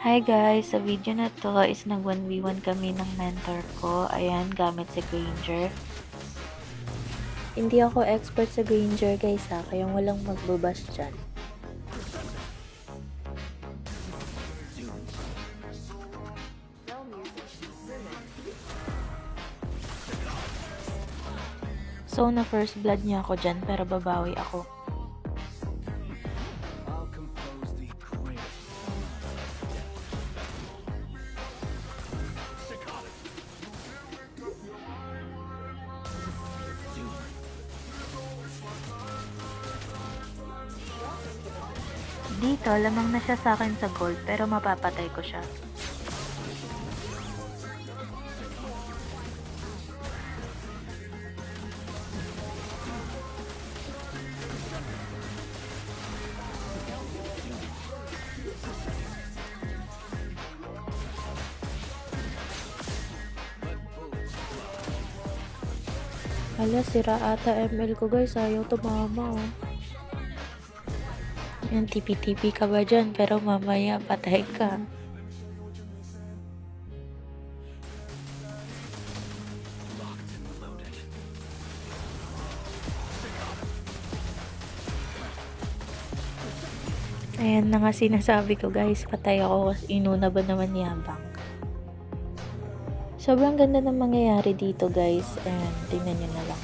Hi guys! Sa video na to is nag 1v1 kami ng mentor ko. Ayan, gamit si Granger. Hindi ako expert sa Granger guys kaya walang magbabash dyan. So, na first blood niya ako dyan pero babawi ako. Dito, lamang na siya sa akin sa gold pero mapapatay ko siya. Hala, sira ata ML ko guys, ayaw tumama oh. Yan, tipi-tipi ka ba dyan pero mamaya patay ka. Ayan na nga sinasabi ko guys, patay ako, inuna ba naman yabang. Sobrang ganda ng mangyayari dito guys, and tingnan nyo na lang.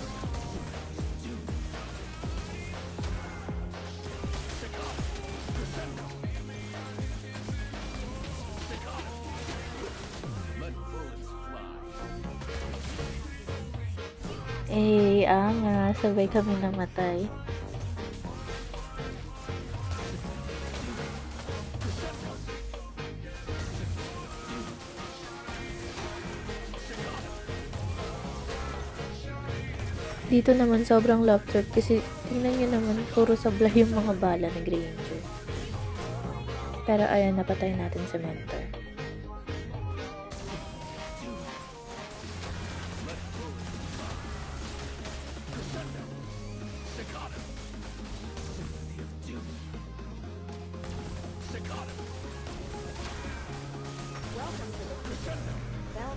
Sabay kami namatay. Dito naman sobrang love trip kasi tingnan nyo naman puro sablay yung mga bala ni Granger. Pero ayan, napatay natin si mentor.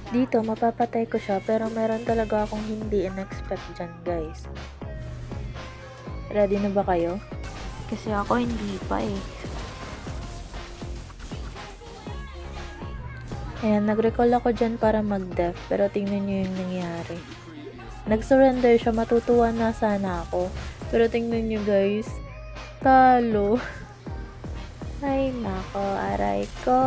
Dito, mapapatay ko siya pero meron talaga akong hindi in-expect dyan guys. Ready na ba kayo? Kasi ako hindi pa eh. Ayan, nag-recall ako dyan para mag-def pero tingnan nyo yung nangyari. Nag-surrender siya, matutuwa na sana ako. Pero tingnan nyo guys, talo. Ay nako, aray ko.